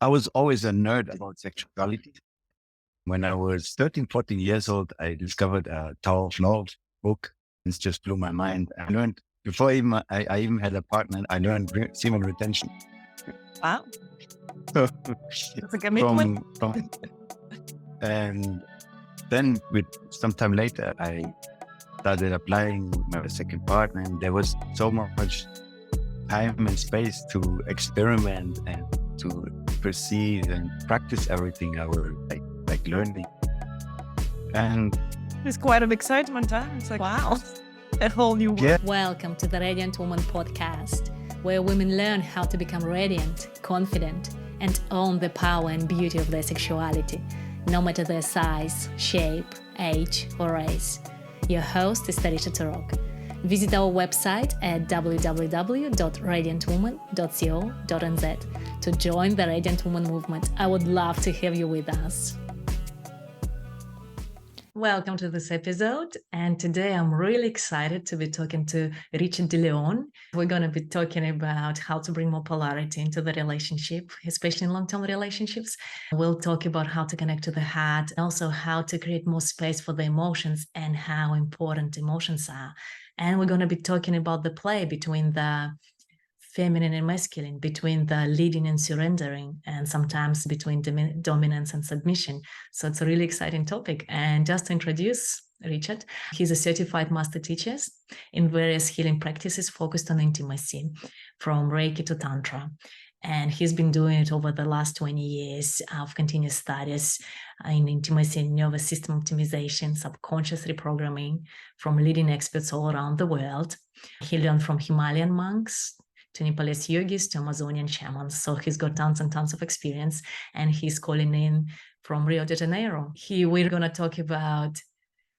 I was always a nerd about sexuality. When I was 13, 14 years old, I discovered a Tower of Love book. It just blew my mind. I learned before I even had a partner, I learned semen retention. Wow, So that's a commitment. and then with sometime later, I started applying with my second partner, and there was so much time and space to experiment and to perceive and practice everything I was like learning. And It's quite an excitement, huh? It's like, wow, a whole new world. yeah, Welcome to the Radiant Woman podcast, where women learn how to become radiant, confident, and own the power and beauty of their sexuality, no matter their size, shape, age, or race. Your host is Tarisha Turok. Visit our website at www.radiantwoman.co.nz to join the Radiant Woman movement. I would love to have you with us. Welcome to this episode, and today I'm really excited to be talking to Richard De Leon. We're going to be talking about how to bring more polarity into the relationship, especially in long-term relationships. We'll talk about how to connect to the heart, and also how to create more space for the emotions and how important emotions are. And we're going to be talking about the play between the feminine and masculine, between the leading and surrendering, and sometimes between dominance and submission. So it's a really exciting topic. And just to introduce Richard, he's a certified master teacher in various healing practices focused on intimacy, from reiki to tantra. And he's been doing it over the last 20 years of continuous studies in intimacy and nervous system optimization, subconscious reprogramming from leading experts all around the world. He learned from Himalayan monks to Nepalese yogis to Amazonian shamans. So he's got tons and tons of experience, and he's calling in from Rio de Janeiro. We're going to talk about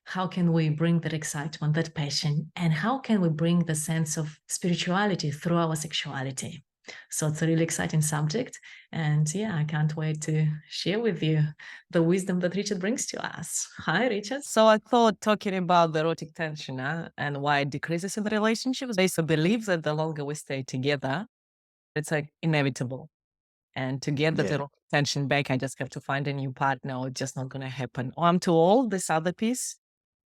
how can we bring that excitement, that passion, and how can we bring the sense of spirituality through our sexuality. So it's a really exciting subject. And yeah, I can't wait to share with you the wisdom that Richard brings to us. Hi, Richard. So I thought talking about the erotic tension and why it decreases in the relationships. There's a belief that the longer we stay together, it's like inevitable. And to get that yeah, erotic tension back, I just have to find a new partner, or it's just not going to happen. Or I'm too old, this other piece.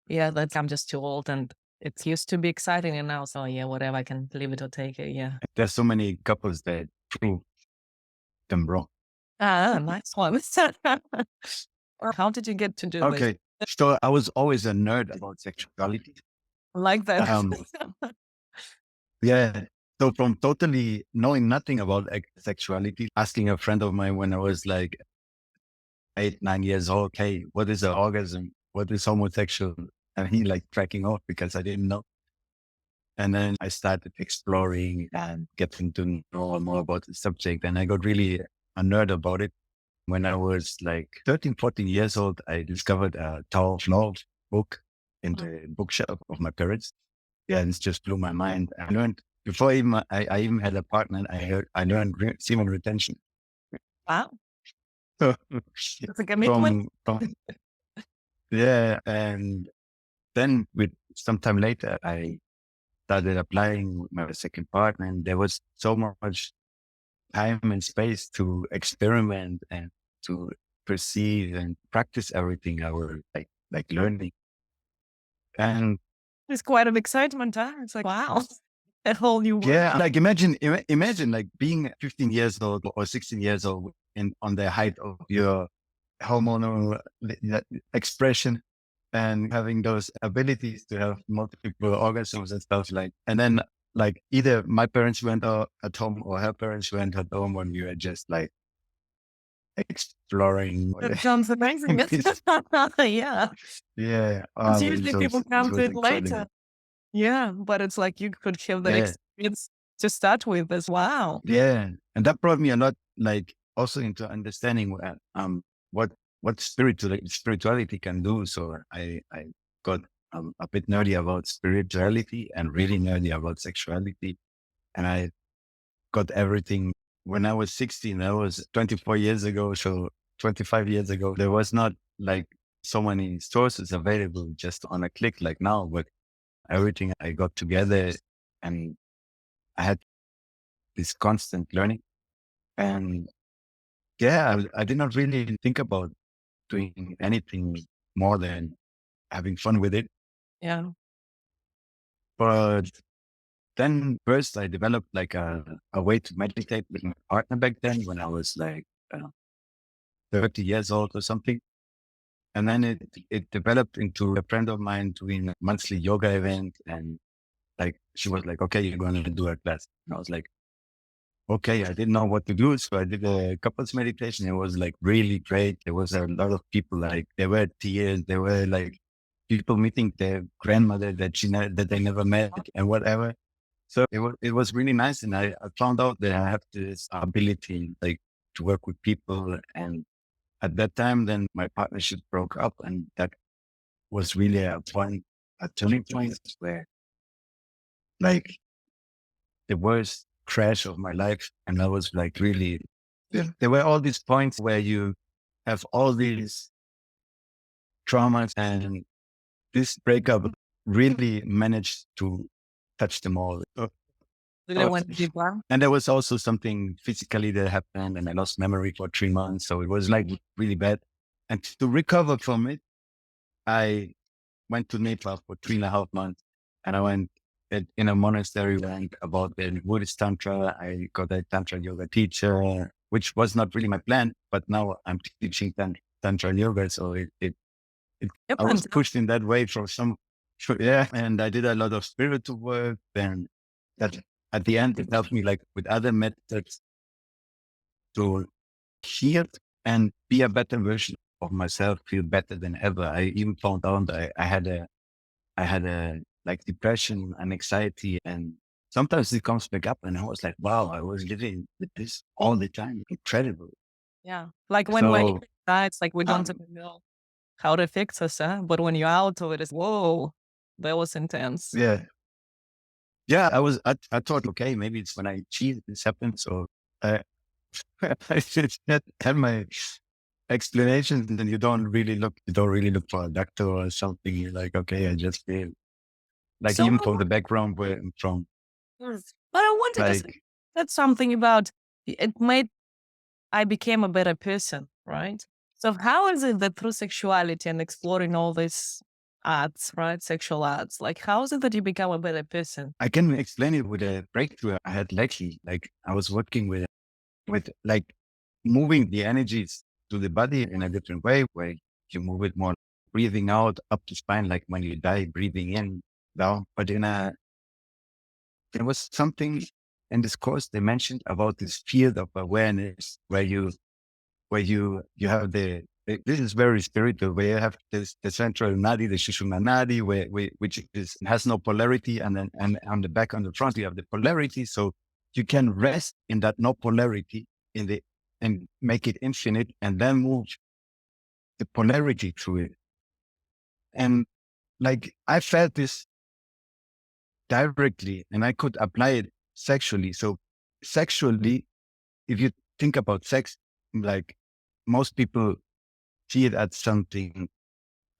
Yeah, that's I'm just too old, and it used to be exciting, and now, so yeah, whatever, I can leave it or take it. Yeah. there's so many couples that prove them wrong. Nice one. Or how did you get to do this? Okay, so I was always a nerd about sexuality. Like that. Yeah. So from totally knowing nothing about sexuality, asking a friend of mine when I was like 8, 9 years old, hey, what is an orgasm? What is homosexual? And he like cracking off because I didn't know. And then I started exploring and getting to know more about the subject. And I got really a nerd about it. When I was like 13, 14 years old, I discovered a Tower of Love book in the bookshelf of my parents. Yeah, and it just blew my mind. I learned before I even had a partner, I learned semen retention. Wow, So it's a commitment. yeah, and then with sometime later, I started applying with my second partner, and there was so much time and space to experiment and to perceive and practice everything I was like learning. And It's quite an excitement, huh? It's like, wow, a whole new world. yeah, like imagine like being 15 years old or 16 years old and on the height of your hormonal expression and having those abilities to have multiple orgasms and stuff and then like either my parents went at home or her parents went at home when we were just like exploring. That sounds amazing. Yeah. Yeah. Because usually people come to it exciting. later. Yeah, but it's like you could have that Yeah. experience to start with as wow. Yeah. And that brought me a lot, like also into understanding what spirituality can do. So I got a bit nerdy about spirituality and really nerdy about sexuality. And I got everything when I was 16, that was 24 years ago. So 25 years ago, there was not like so many sources available just on a click like now, but everything I got together and I had this constant learning. And yeah, I did not really think about doing anything more than having fun with it. Yeah. But then first I developed like a way to meditate with my partner back then when I was like uh, 30 years old or something. And then it developed into a friend of mine doing a monthly yoga event. And like, she was like, okay, you're going to do a class. And I was like, okay, I didn't know what to do. So I did a couples meditation. It was like really great. There was a lot of people, like there were tears. There were like people meeting their grandmother that they never met and whatever. So it was really nice. And I found out that I have this ability like to work with people. And at that time, then my partnership broke up, and that was really a turning point where like the worst crash of my life. And I was like really, there were all these points where you have all these traumas, and this breakup really managed to touch them all. Really Uh, went deeper. and there was also something physically that happened, and I lost memory for 3 months. So it was like really bad. And to recover from it, I went to Nepal for 3.5 months, and I went in a monastery, learned about the Buddhist tantra. I got a tantra yoga teacher, which was not really my plan, but now I'm teaching tantra yoga. So it Yep. I was And pushed in that way yeah. And I did a lot of spiritual work. Then that at the end, it helped me like with other methods to heal and be a better version of myself, feel better than ever. I even found out I had a like depression and anxiety, and sometimes it comes back up, and I was like, wow, I was living with this all the time. Incredible. yeah, like when we're So inside, it's like we don't um, even know how it affects us, huh? But when you're out of it, it's whoa, that was intense. yeah, yeah, I thought, okay, maybe it's when I cheat, this happens. So I, I just had my explanations, and then you don't really look for a doctor or something. You're like, okay, I just feel like So, even from the background where I'm from, but I wanted to say like, that's something about it made I became a better person, right? So how is it that through sexuality and exploring all these arts, right, sexual arts, like how is it that you become a better person? I can explain it with a breakthrough I had lately. Like I was working with like moving the energies to the body in a different way, where you move it more, breathing out up the spine, like when you die, breathing in down. But there was something in this course they mentioned about this field of awareness where you have this is very spiritual, where you have the central nadi, the Shushumna nadi, which has no polarity, and then and on the back, on the front, you have the polarity. So you can rest in that no polarity in the and make it infinite, and then move the polarity through it. And like I felt this directly, and I could apply it sexually. So sexually, if you think about sex, like most people see it as something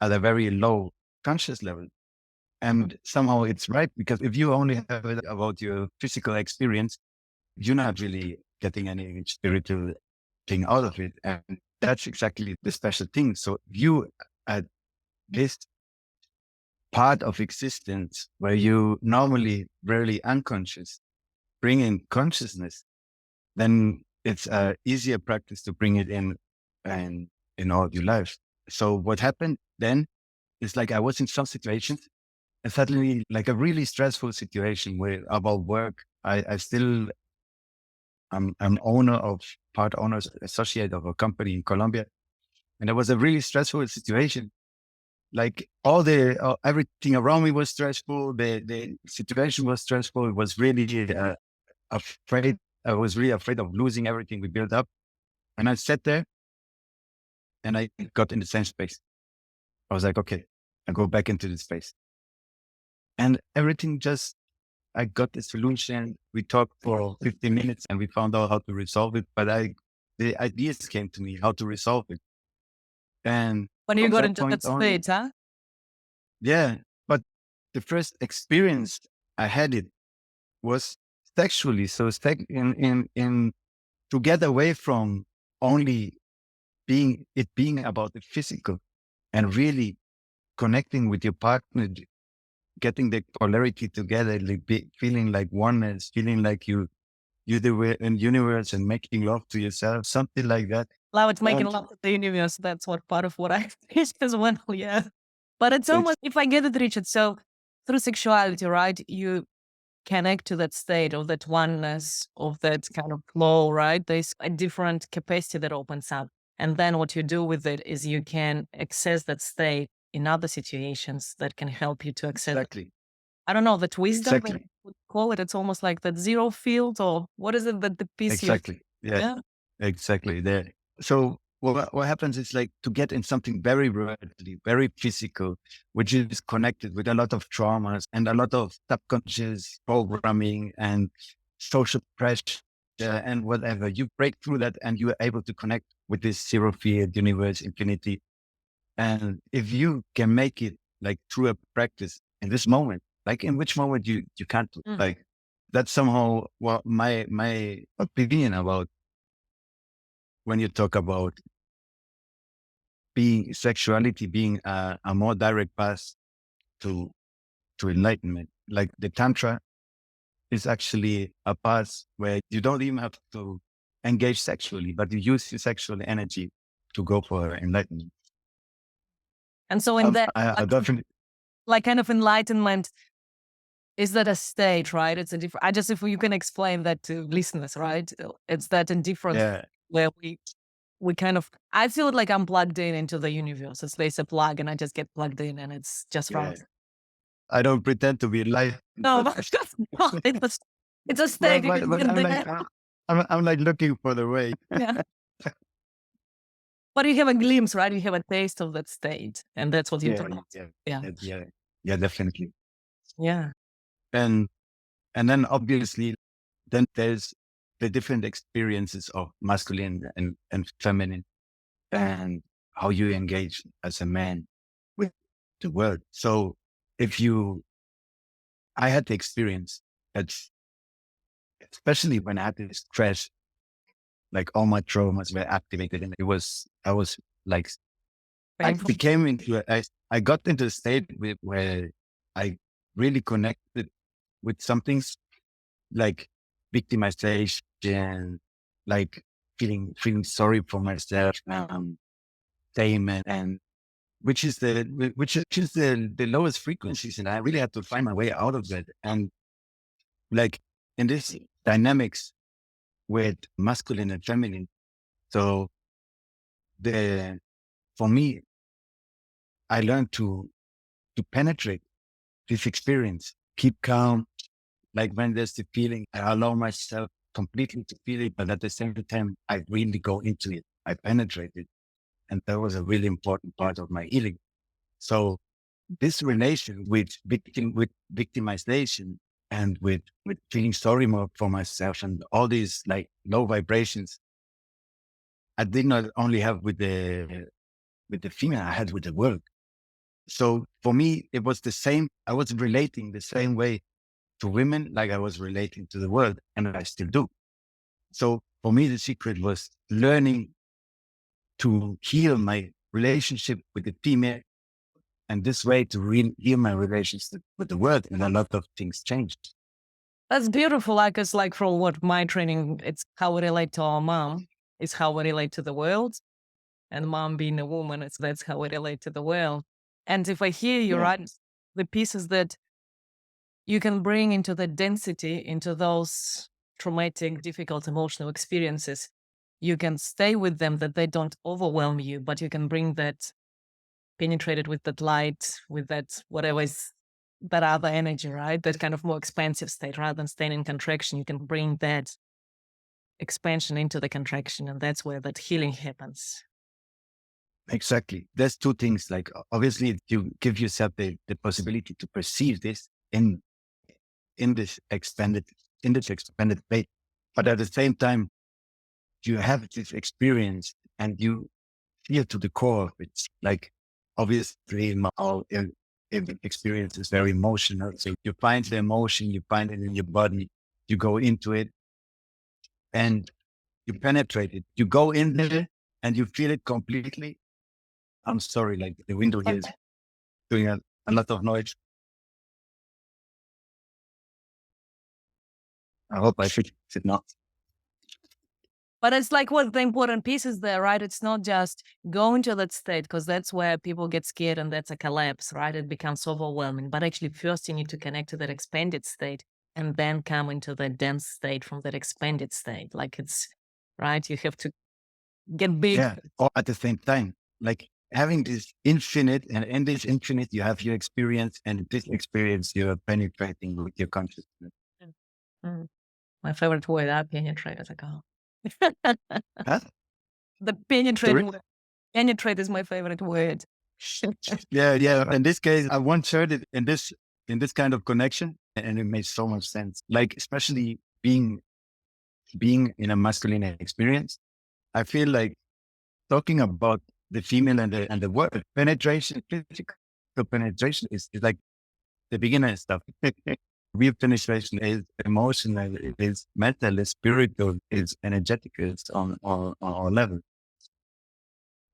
at a very low conscious level. And somehow it's right, because if you only have it about your physical experience, you're not really getting any spiritual thing out of it. And that's exactly the special thing. So you at this part of existence where you normally rarely unconscious, bring in consciousness, then it's a easier practice to bring it in and in all your life. So what happened then is like I was in some situations, and suddenly like a really stressful situation where about work, I still I'm owner of part owners associate of a company in Colombia. And it was a really stressful situation. Like everything around me was stressful. The situation was stressful. It was really afraid. I was really afraid of losing everything we built up. And I sat there and I got in the same space. I was like, okay, I go back into the space, and everything just, I got the solution. We talked for 15 minutes and we found out how to resolve it. But the ideas came to me how to resolve it. And When you from got that into that point on, state, huh? yeah. But the first experience I had it was sexually. So in to get away from only being about the physical and really connecting with your partner, getting the polarity together, like feeling like oneness, feeling like you're the universe and making love to yourself, something like that. Love it's making And love to the universe. That's what part of what I fish as well. Yeah. But it's it's almost, if I get it, Richard, so through sexuality, right? You connect to that state of that oneness, of that kind of flow, right? There's a different capacity that opens up. And then what you do with it is you can access that state in other situations that can help you to access, exactly, I don't know, that wisdom that exactly, you would call it. It's almost like that zero field, or what is it that the piece you, exactly. Yeah, yeah. exactly. There. So what happens is like to get in something very worldly, very physical, which is connected with a lot of traumas and a lot of subconscious programming and social pressure and whatever. You break through that and you are able to connect with this zero field universe, infinity. And if you can make it like through a practice in this moment, like in which moment you can't Mm. like, that's somehow what my opinion about when you talk about being sexuality being a more direct path to enlightenment. Like the tantra is actually a path where you don't even have to engage sexually, but you use your sexual energy to go for enlightenment. And so in that, I definitely, like kind of enlightenment, is that a state, right? It's a different, I just, if you can explain that to listeners, right? It's that indifference yeah, where we kind of, I feel like I'm plugged in into the universe. It's there's a plug and I just get plugged in and it's just yeah. right. I don't pretend to be enlightened, No, that's not. It's a state. You can but get I'm like, there. I'm like looking for the way. Yeah. But you have a glimpse, right? You have a taste of that state. And that's what you're Yeah, talking about. yeah, Yeah. yeah, yeah, definitely. Yeah. And then obviously, then there's the different experiences of masculine and feminine and how you engage as a man with the world. So if you, I had the experience that, especially when I had this crash, like all my traumas were activated and I was like, I Painful. became into, I got into a state where I really connected with something like victimization, like feeling sorry for myself, shame, and which is the lowest frequencies, and I really had to find my way out of that. And like in this dynamics with masculine and feminine, so the for me, I learned to penetrate this experience, keep calm, like when there's the feeling, I allow myself completely to feel it, but at the same time, I really go into it. I penetrate it. And that was a really important part of my healing. So this relation with victimization and with feeling sorry more for myself and all these like low vibrations, I did not only have with the female, I had with the world. So for me, it was the same. I was relating the same way to women like I was relating to the world, and I still do. So for me, the secret was learning to heal my relationship with the female, and this way to heal my relationship with the world. And a lot of things changed. That's beautiful. Like it's like from what my training, it's how we relate to our mom, is how we relate to the world. And mom being a woman, that's how we relate to the world. And if I hear you Yeah, right, the pieces that you can bring into the density, into those traumatic, difficult emotional experiences, you can stay with them, that they don't overwhelm you, but you can bring that penetrated with that light, with that whatever is that other energy, right? That kind of more expansive state rather than staying in contraction. You can bring that expansion into the contraction, and that's where that healing happens. exactly. There's two things. Like obviously, you give yourself the possibility to perceive this in this expanded way, but at the same time, you have this experience and you feel to the core of it. Like obviously our experience is very emotional. So you find the emotion, you find it in your body, you go into it. And you penetrate it. You go in there and you feel it completely. I'm sorry, like the window here is doing a lot of noise. I hope I fix it not. But it's like what the important piece is there, right? It's not just going to that state, because that's where people get scared and that's a collapse, right? It becomes overwhelming. But actually, first you need to connect to that expanded state and then come into that dense state from that expanded state. Like it's, right? You have to get big. Yeah. All at the same time, like having this infinite, and in this infinite, you have your experience, and in this experience, you're penetrating with your consciousness. Mm. My favorite word, I penetrate. It's like, oh. Huh? The Sorry? penetrating word. Penetrate is my favorite word. Yeah, yeah. In this case, I once heard it in this kind of connection, and it made so much sense. Like especially being in a masculine experience, I feel like talking about the female and the word penetration, physical penetration is like the beginner stuff. Real penetration is emotional, it is mental, it's spiritual, it's energetic, it's on all level.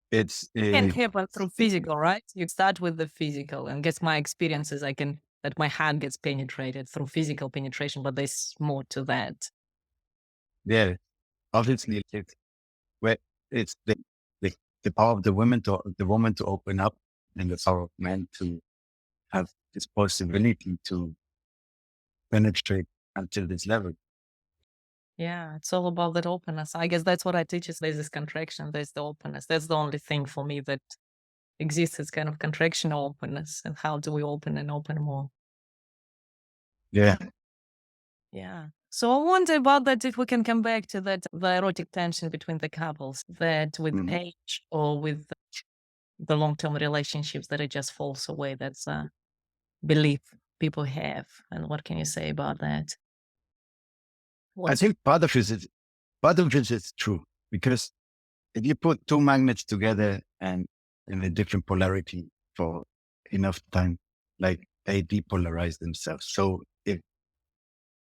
It's Can happen through physical, right? You start with the physical, and guess my experiences, I can that my hand gets penetrated through physical penetration, but there's more to that. yeah, obviously it's where it's the, the power of the woman to open up, and the power of man to have this possibility to penetrate until this level. Yeah, it's all about that openness. I guess that's what I teach is there's this contraction, there's the openness. That's the only thing for me that exists as kind of contraction or openness. And how do we open and open more? Yeah. Yeah. So I wonder about that if we can come back to that the erotic tension between the couples, that with Mhm. age or with the long-term relationships that it just falls away. That's a belief people have. And what can you say about that? I think part of it is true, because if you put two magnets together and in a different polarity for enough time, like they depolarize themselves. So if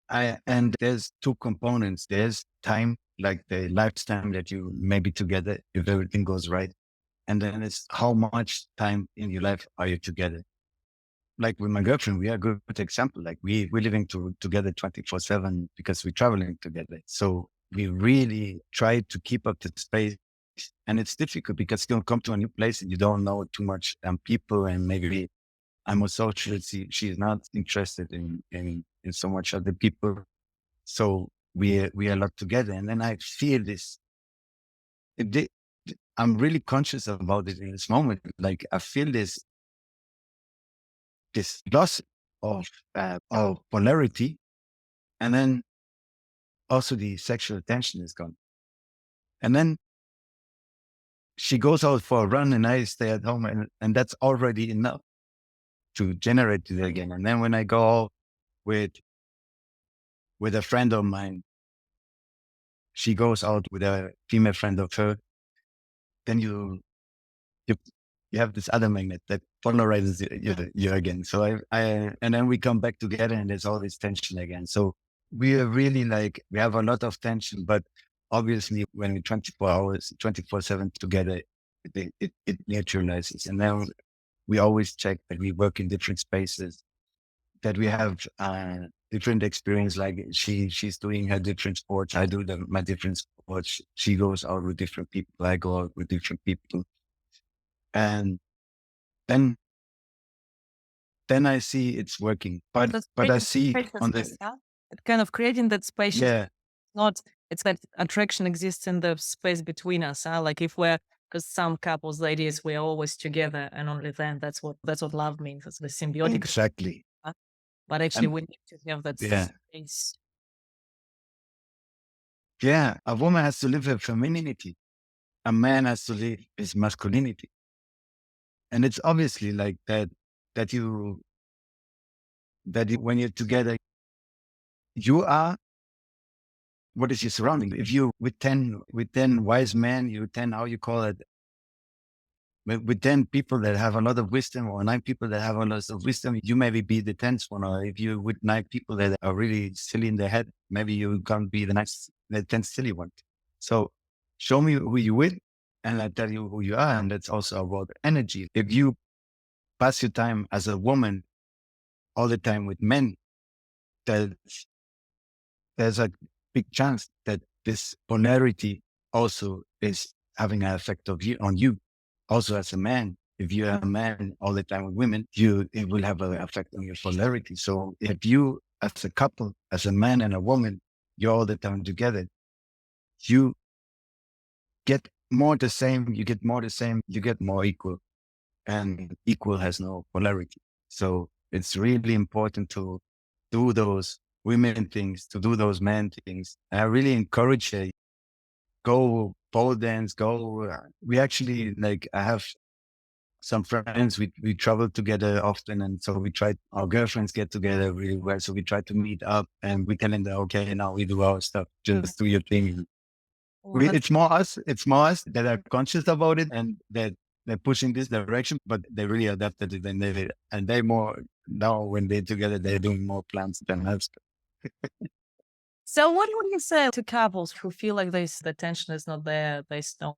and there's two components. There's time, like the lifetime that you may be together if everything goes right. And then it's how much time in your life are you together? Like with my girlfriend, we are a good example. Like we're living together 24/7 because we're traveling together. So we really try to keep up the space. And it's difficult because you don't come to a new place and you don't know too much people, and maybe I'm a social. She's not interested in so much other people. So we are a lot together. And then I feel this. It, di- I'm really conscious about it in this moment. Like I feel this loss of polarity, and then also the sexual tension is gone. And then she goes out for a run and I stay at home, and that's already enough to generate it again. And then when I go out with a friend of mine, she goes out with a female friend of her, then you, you have this other magnet that polarizes you again. So and then we come back together and there's all this tension again. So we are really like, we have a lot of tension, but obviously when we're 24 hours, 24/7 together, it neutralizes. And then we always check that we work in different spaces, that we have different experience. Like she's doing her different sports. I do my different sports. She goes out with different people. I go out with different people. And then I see it's working. That's But I creating see on spaciousness, the, yeah? It kind of creating that space. yeah, Not it's that attraction exists in the space between us. Huh? Like if we're because some couples, the idea is we're always together and only then that's what love means. It's the symbiotic. exactly. Huh? But actually And we need to have that yeah, space. yeah, a woman has to live her femininity. A man has to live his masculinity. And it's obviously like that you, when you're together, you are, what is your surrounding? If you with 10 wise men, you 10, how you call it, with 10 people that have a lot of wisdom, or 9 people that have a lot of wisdom, you maybe be the 10th one. Or if you with 9 people that are really silly in their head, maybe you can't be the 10th silly one. So show me who you with, and I tell you who you are. And that's also about energy. If you pass your time as a woman all the time with men, there's, there's a big chance that this polarity also is having an effect on you. Also as a man, if you're a man all the time with women, it will have an effect on your polarity. So if you as a couple, as a man and a woman, you're all the time together, you get more the same, you get more the same, you get more equal. And equal has no polarity. So it's really important to do those women things, to do those men things. And I really encourage you, go pole dance, go. We actually, like, I have some friends, we travel together often. And so our girlfriends get together really well. So we try to meet up and we tell them that, okay, now we do our stuff, just do your thing. Well, that's It's more us that are conscious about it and that they're pushing this direction, but they really adapted it and they more now when they're together, they're doing more plans than us. So what would you say to couples who feel like the tension is not there, there's no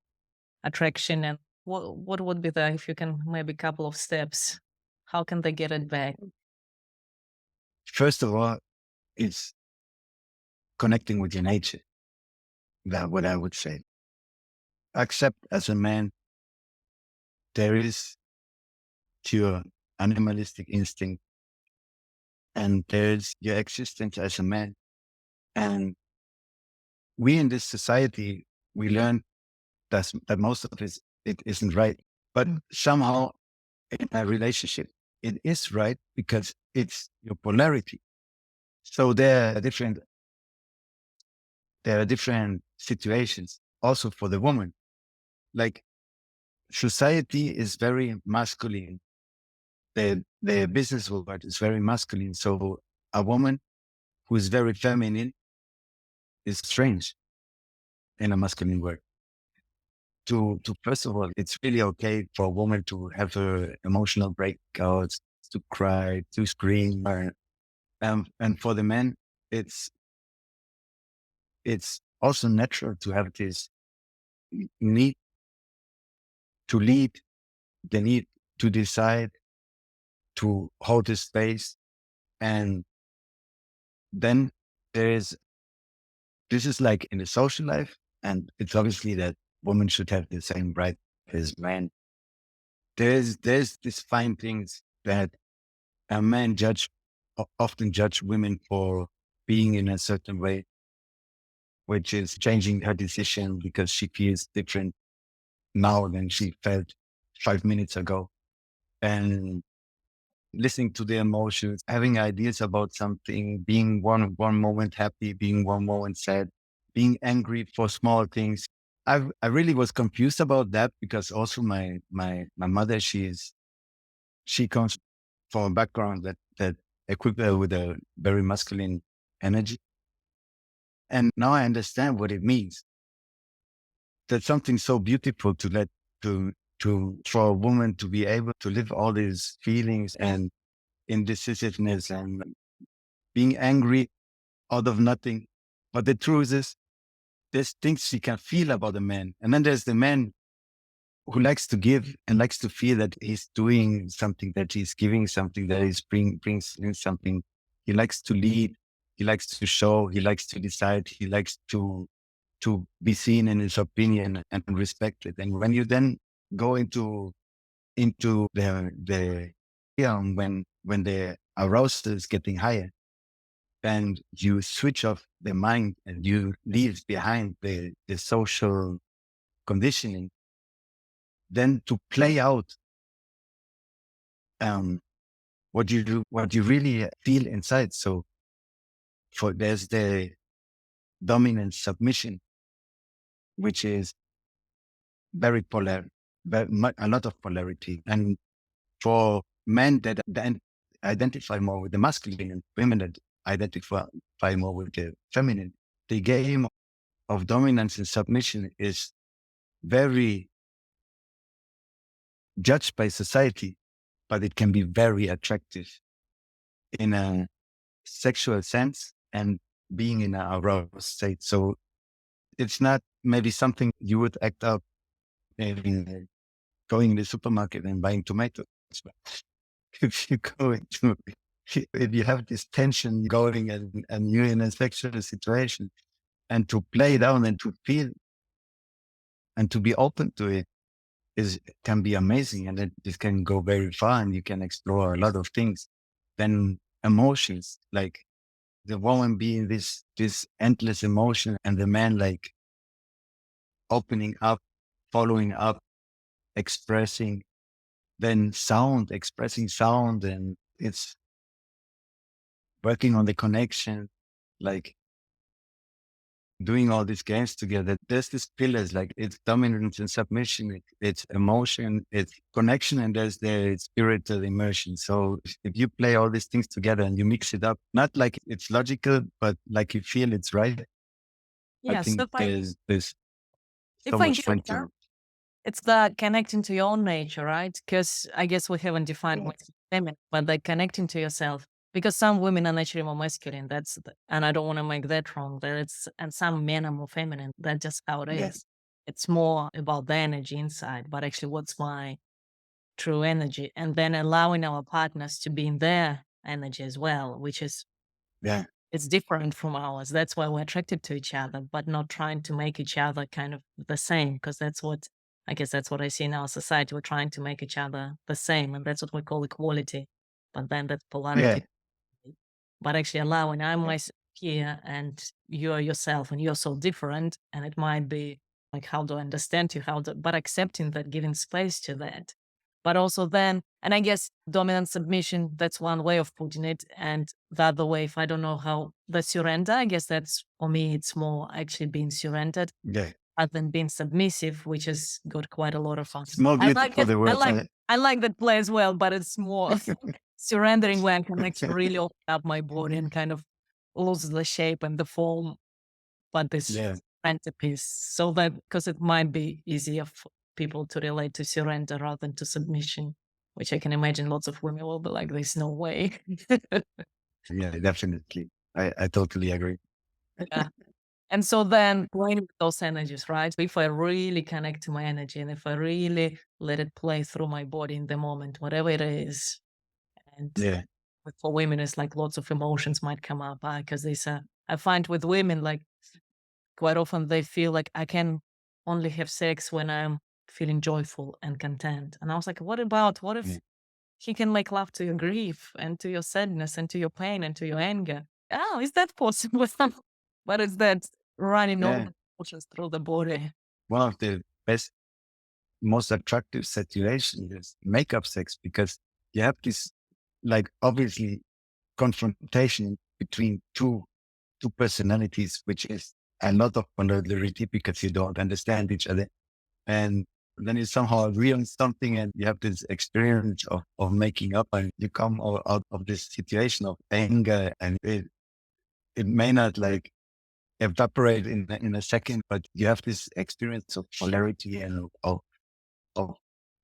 attraction, and what would be the, if you can, maybe couple of steps, how can they get it back? First of all, it's connecting with your nature. That what I would say. Accept as a man, there is your animalistic instinct and there's your existence as a man. And we in this society, we learn that most of it isn't right. But somehow in a relationship, it is right because it's your polarity. So there are different situations also for the woman. Like society is very masculine. The business world is very masculine. So a woman who is very feminine is strange in a masculine world. To first of all, it's really okay for a woman to have her emotional breakouts, to cry, to scream, and for the men, it's it's also natural to have this need to lead, the need to decide, to hold the space, and then there is this is like in the social life, and it's obviously that women should have the same right as men. There's these fine things that a man often judge women for being in a certain way, which is changing her decision because she feels different now than she felt 5 minutes ago. And listening to the emotions, having ideas about something, being one moment happy, being one moment sad, being angry for small things. I really was confused about that because also my mother, she comes from a background that equipped her with a very masculine energy. And now I understand what it means. That's something so beautiful to for a woman to be able to live all these feelings and indecisiveness and being angry out of nothing. But the truth is, there's things she can feel about a man. And then there's the man who likes to give and likes to feel that he's doing something, that he's giving something, that brings in something. He likes to lead. He likes to show. He likes to decide. He likes to be seen in his opinion and respected. And when you then go into the when the arousal is getting higher, and you switch off the mind and you leave behind the social conditioning, then to play out um, what you really feel inside. So there's the dominant submission, which is very polar, a lot of polarity. And for men that then identify more with the masculine and women that identify more with the feminine, the game of dominance and submission is very judged by society, but it can be very attractive in a sexual sense and being in a aroused state. So it's not maybe something you would act up in going in the supermarket and buying tomatoes. But if you go into, if you have this tension going and you're in a sexual situation, and to play down and to feel and to be open to it is can be amazing, and this can go very far, and you can explore a lot of things. Then emotions, like the woman being this endless emotion, and the man like opening up, following up, expressing, then sound, expressing sound, and it's working on the connection, like doing all these games together. There's these pillars, like it's dominance and submission, it's emotion, it's connection, and there's the spiritual immersion. So if you play all these things together and you mix it up, not like it's logical, but like you feel it's right, I Yeah. So think there's so if I much get fun that, to it's the connecting to your own nature, right? Because I guess we haven't defined yeah. what's feminine, but like connecting to yourself. Because some women are naturally more masculine. And I don't want to make that wrong. And some men are more feminine. That's just how it Yeah. is. It's more about the energy inside, but actually, what's my true energy? And then allowing our partners to be in their energy as well, which is Yeah. it's different from ours. That's why we're attracted to each other, but not trying to make each other kind of the same. Because I guess that's what I see in our society. We're trying to make each other the same, and that's what we call equality. But then that's Yeah. polarity. But actually allowing I'm myself here and you're yourself and you're so different. And it might be like, how do I understand you? But accepting that, giving space to that. But also then, and I guess dominant submission, that's one way of putting it. And the other way, if I don't know how the surrender, I guess that's for me, it's more actually being surrendered Yeah. rather than being submissive, which has got quite a lot of fun. It's more I like beautiful it. the words. I like that play as well, but it's more surrendering where I can actually really open up my body and kind of lose the shape and the form, but this Yeah. centerpiece. So that because it might be easier for people to relate to surrender rather than to submission, which I can imagine lots of women will be like, "There's no way." Yeah, definitely. I totally agree. Yeah. And so then playing with those energies, right? If I really connect to my energy and if I really let it play through my body in the moment, whatever it is, and Yeah. for women, it's like lots of emotions might come up because I find with women, like quite often they feel like I can only have sex when I'm feeling joyful and content. And I was like, what if Yeah. he can make love to your grief and to your sadness and to your pain and to your anger? Oh, is that possible? But it's that running all Yeah. the emotions through the body. One of the best, most attractive situations is makeup sex, because you have this, like, obviously confrontation between two personalities, which is a lot of vulnerability because you don't understand each other. And then you somehow agree on something, and you have this experience of making up, and you come out of this situation of anger, and it may not like evaporate in a second, but you have this experience of polarity and of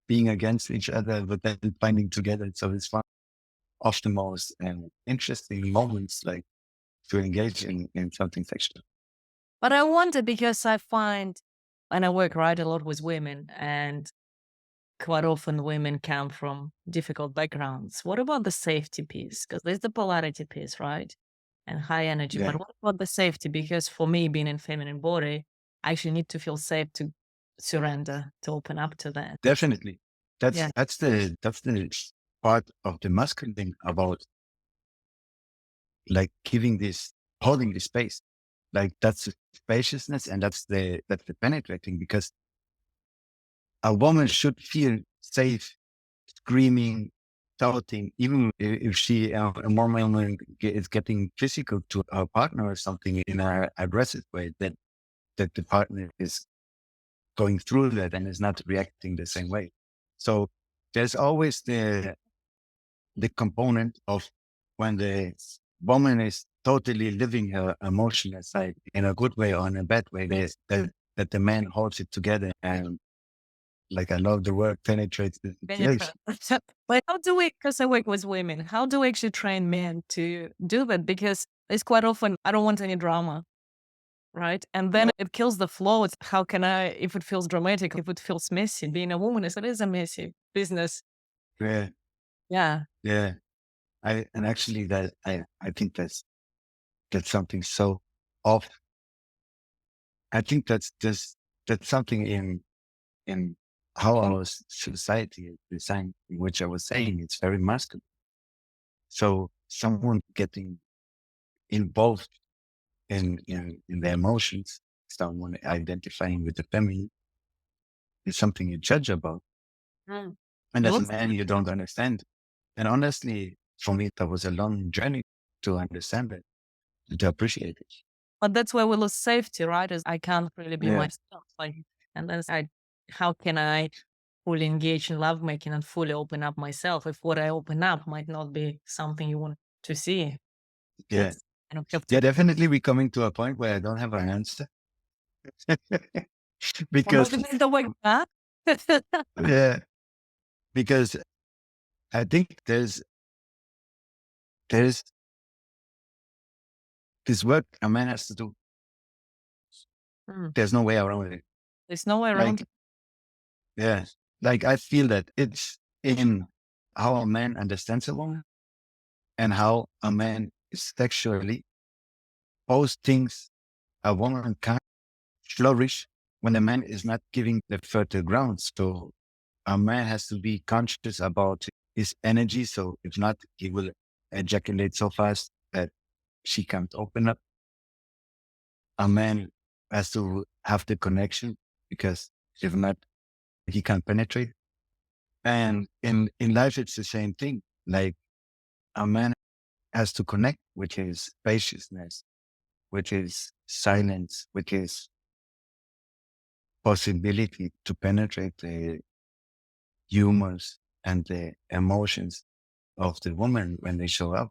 being against each other, but then finding together. So it's one of the most interesting moments, like to engage in something sexual. But I wonder because I find, and I work right a lot with women, and quite often women come from difficult backgrounds. What about the safety piece? Because there's the polarity piece, right? And high energy. Yeah, But what about the safety? Because for me, being in feminine body, I actually need to feel safe to surrender, to open up to that. definitely. Yeah. That's the part of the masculine about like giving this, holding the space. Like that's the spaciousness, and that's the penetrating, because a woman should feel safe screaming, shouting, even if she a woman is getting physical to her partner or something in a aggressive way, that the partner is going through that and is not reacting the same way. So there's always the component of when the woman is totally living her emotional side in a good way or in a bad way, there's that the man holds it together, and like I love the word penetrates the situation. But how do we, because I work with women, how do we actually train men to do that? Because it's quite often, I don't want any drama. right? And then it kills the flow. It's how can I, if it feels dramatic, if it feels messy, being a woman is, it is a messy business. Yeah, Yeah. yeah. And actually I think that's something so off. I think that's something in how our society is designed, in which I was saying it's very masculine. So someone getting involved in their emotions, someone identifying with the feminine is something you judge about. Mm. And It as a looks, man, you don't understand. And honestly, for me, that was a long journey to understand it, and to appreciate it. but that's where we lose safety, right? Is I can't really be Yeah, myself. Like, and then how can I fully engage in lovemaking and fully open up myself if what I open up might not be something you want to see? yeah, That's, I don't have to. yeah. Definitely, we're coming to a point where I don't have an answer Well, because, maybe the way, huh? yeah, because I think there's this work a man has to do. Mm. There's no way around it. There's no way around Like, it. yeah, like I feel that it's in how a man understands a woman and how a man is sexually. Both things a woman can flourish when a man is not giving the fertile ground. So a man has to be conscious about his energy. So if not, he will ejaculate so fast that she can't open up. A man has to have the connection because if not, he can't penetrate. And in life, it's the same thing. Like a man has to connect with his spaciousness, with his silence, with his possibility to penetrate the humors and the emotions of the woman when they show up.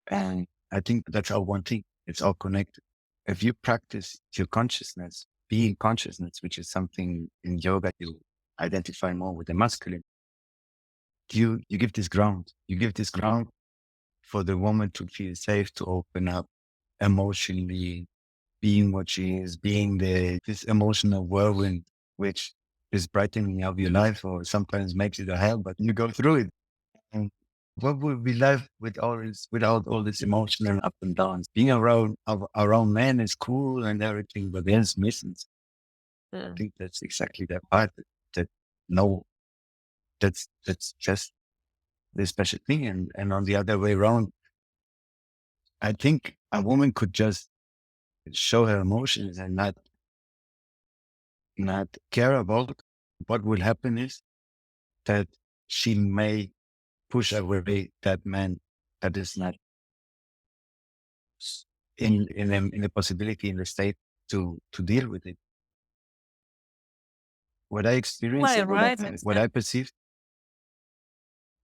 And I think that's all one thing. It's all connected. If you practice your consciousness, being consciousness, which is something in yoga you identify more with the masculine, you give this ground. You give this ground for the woman to feel safe to open up emotionally, being what she is, being this emotional whirlwind, which is brightening up your life or sometimes makes it a hell, but you go through it. And what would be life with without all this emotional up and downs? Being around men is cool and everything, but there's missing. I Mm. think that's exactly that part that no, that's just the special thing. And on the other way around, I think a woman could just show her emotions and not care about what will happen is that she may push away that man that is not in a possibility in the state to deal with it. What I experienced Way, it, right? what I perceived,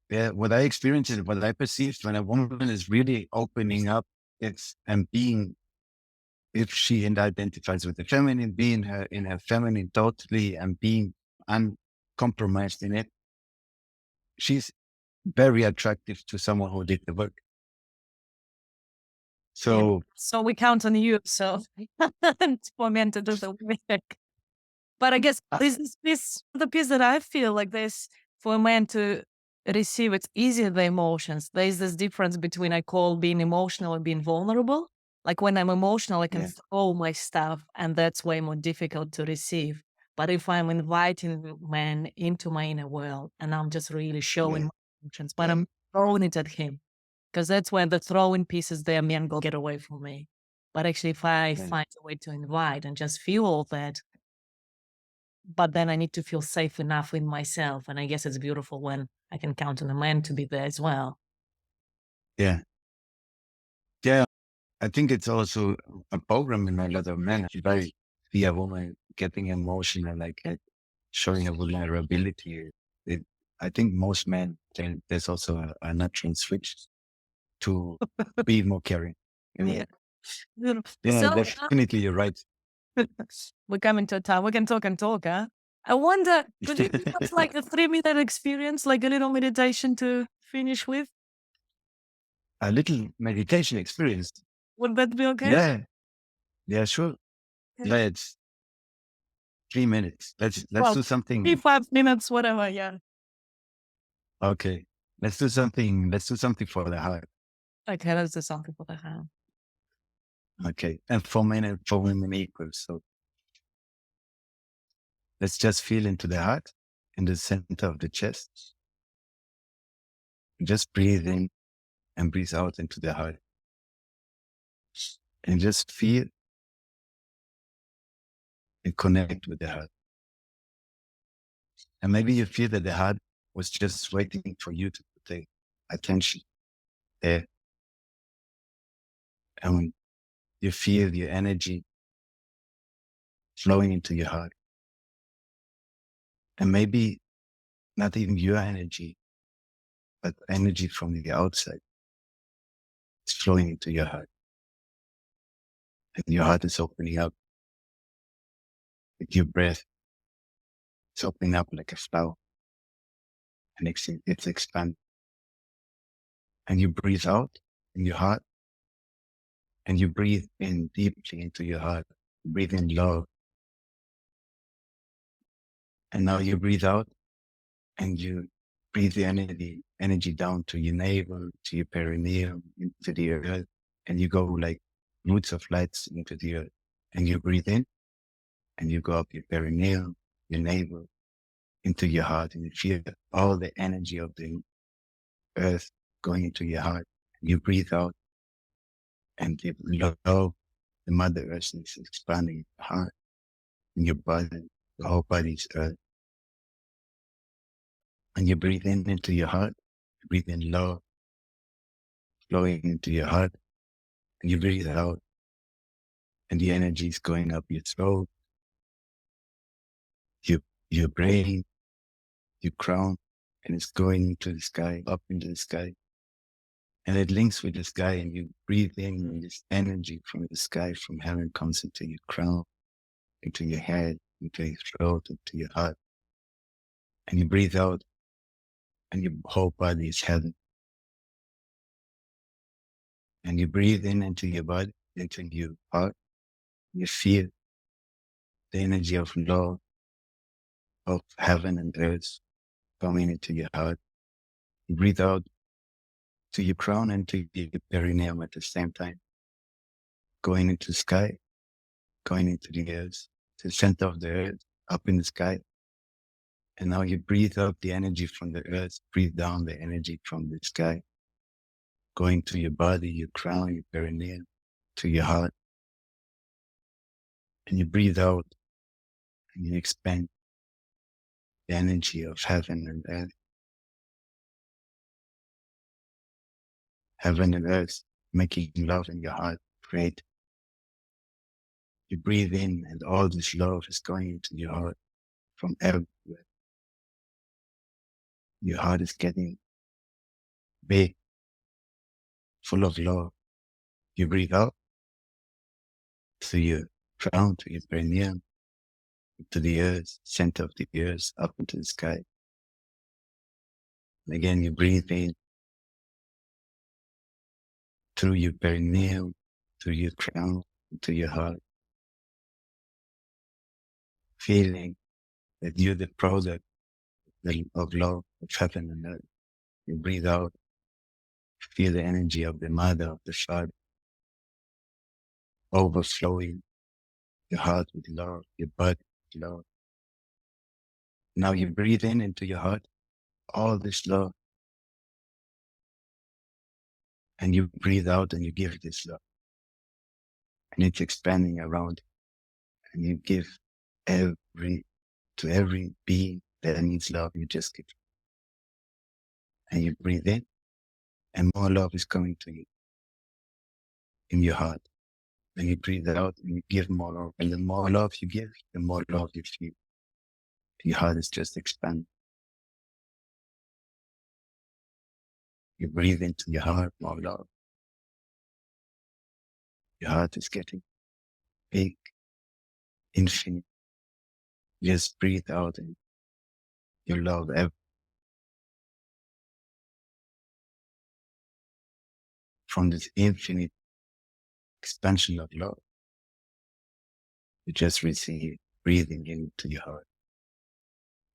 yeah, what I experienced it, what I perceived when a woman is really opening up, it's and being if she identifies with the feminine, being her in her feminine totally and being uncompromised in it, she's very attractive to someone who did the work. Yeah. So So we count on you. So for men to do the work. But I guess uh, this is the piece that I feel like this for a man to receive it's easier the emotions. There's this difference between I call being emotional and being vulnerable. Like when I'm emotional, I can yeah, throw my stuff, and that's way more difficult to receive. But if I'm inviting man into my inner world and I'm just really showing yeah, my emotions, but I'm throwing it at him, because that's when the throwing pieces there, men go get away from me. But actually, if I yeah, find a way to invite and just feel all that, but then I need to feel safe enough in myself. And I guess it's beautiful when I can count on a man to be there as well. yeah, yeah. I think it's also a program in a lot of men. If I see a woman getting emotional, like showing a vulnerability, it, I think most men, there's also a natural switch to be more caring. You know? Yeah. Beautiful. Yeah, So definitely, you're right. we're coming to a time we can talk and talk, huh? I wonder, could you give us like a 3-minute experience, like a little meditation to finish with? A little meditation experience. Would that be okay? Yeah, Yeah, sure. Yeah, it's 3 minutes. Let's Well, do something. 5 minutes, whatever. Yeah. Okay. Let's do something. Let's do something for the heart. Okay, let's do something for the hand. Okay. And for women equal. So let's just feel into the heart, in the center of the chest. Just breathe in and breathe out into the heart. And just feel and connect with the heart. And maybe you feel that the heart was just waiting for you to put the attention there. And when you feel your energy flowing into your heart. And maybe not even your energy, but energy from the outside is flowing into your heart. And your heart is opening up with your breath. It's opening up like a flower. And it's expanding. And you breathe out in your heart. And you breathe in deeply into your heart. Breathe in love. And now you breathe out and you breathe the energy down to your navel, to your perineum, into the earth. And you go like roots of lights into the earth. And you breathe in and you go up your perineum, your navel, into your heart. And you feel all the energy of the earth going into your heart. You breathe out and the love, the Mother Earth is expanding your heart and your body. The whole body is earth. And you breathe in into your heart. You breathe in love flowing into your heart. And you breathe out and the energy is going up your throat, your, your brain, your crown, and it's going into the sky, up into the sky. And it links with the sky and you breathe in and this energy from the sky, from heaven comes into your crown, into your head, into your throat, into your heart. And you breathe out and your whole body is heaven. And you breathe in into your body, into your heart. You feel the energy of love, of heaven and earth coming into your heart. You breathe out to your crown and to your perineum at the same time, going into the sky, going into the earth, to the center of the earth, up in the sky. And now you breathe out the energy from the earth, breathe down the energy from the sky, going to your body, your crown, your perineum, to your heart. And you breathe out and you expand the energy of heaven and earth. Heaven and earth, making love in your heart, create. You breathe in and all this love is going into your heart from everywhere. Your heart is getting big, full of love. You breathe out to your crown, to your perineum, to the earth, center of the earth, up into the sky. And again, you breathe in through your perineum, to your crown, to your heart, feeling that you're the product of love, of heaven and earth. You breathe out, feel the energy of the mother, of the father, overflowing your heart with love, your body with love. Now you breathe in into your heart, all this love, and you breathe out and you give this love. And it's expanding around, and you give to every being that needs love, you just give. And you breathe in, and more love is coming to you in your heart. And you breathe out and you give more love. And the more love you give, the more love you feel. Your heart is just expanding. You breathe into your heart, more love. Your heart is getting big, infinite. Just breathe out and you love from this infinite expansion of love. You just receive, breathing into your heart.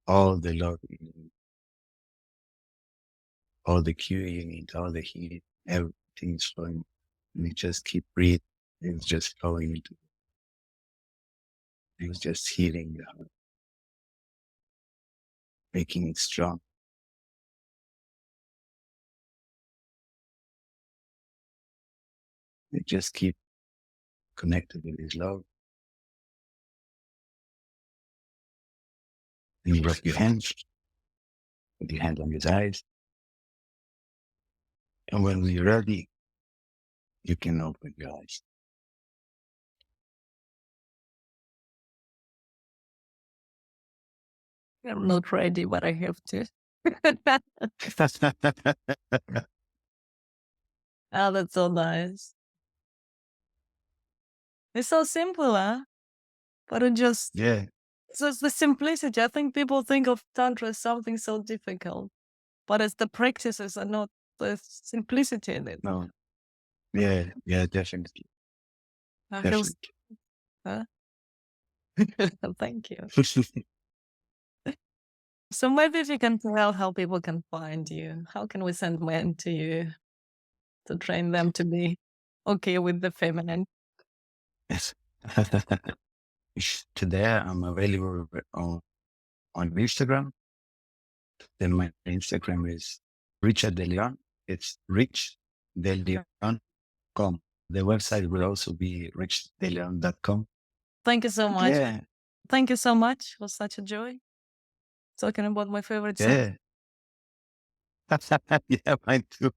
All the love you need, all the cure you need, all the heat, everything is flowing. And you just keep breathing. It's just flowing into it's just healing the heart, making it strong. You just keep connected with his love. You rub your hands, put your hand on his eyes. And when you're ready, you can open your eyes. I'm not ready, but I have to. Oh, that's so nice. It's so simple, huh? But it just, Yeah, so it's the simplicity. I think people think of Tantra as something so difficult, but it's the practices and not the simplicity in it. no, yeah, definitely, I feel, definitely. huh? Thank you. So maybe if you can tell how people can find you, how can we send men to you to train them to be okay with the feminine? Yes. Today I'm available on Instagram. Then my Instagram is Richard De Leon. It's richdeleon.com. The website will also be richdeleon.com. Thank you so much. Yeah, Thank you so much. It was such a joy talking about my favorite subject. yeah. Yeah, mine too.